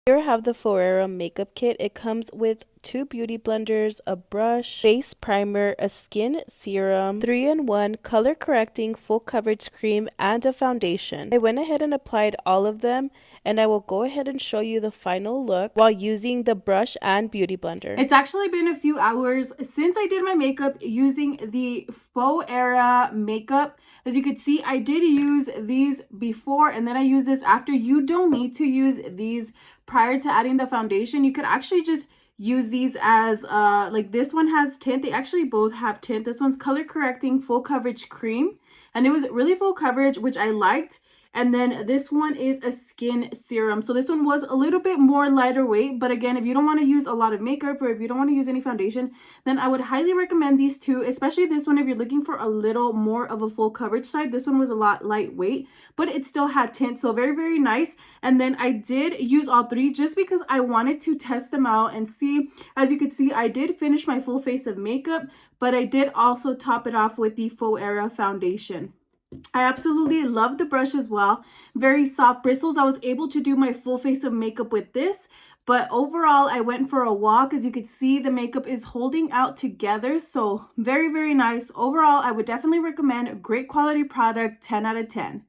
Here I have the PHOERA makeup kit. It comes with 2 beauty blenders, a brush, face primer, a skin serum, 3-in-1 color correcting full coverage cream, and a foundation. I went ahead and applied all of them, and I will go ahead and show you the final look while using the brush and beauty blender. It's actually been a few hours since I did my makeup using the PHOERA makeup. As you can see, I did use these before and then I used this after. You don't need to use these prior to adding the foundation. You could actually just use these as like this one has tint. They actually both have tint. This one's color correcting full coverage cream, and it was really full coverage, which I liked. And then this one is a skin serum. So this one was a little bit more lighter weight. But again, if you don't want to use a lot of makeup or if you don't want to use any foundation, then I would highly recommend these two, especially this one if you're looking for a little more of a full coverage side. This one was a lot lightweight, but it still had tint. So very, very nice. And then I did use all three just because I wanted to test them out and see. As you can see, I did finish my full face of makeup, but I did also top it off with the PHOERA foundation. I absolutely love the brush as well. Very soft bristles. I was able to do my full face of makeup with this, but overall I went for a walk. As you can see, the makeup is holding out together, so very, very nice. Overall, I would definitely recommend. Great quality product, 10 out of 10.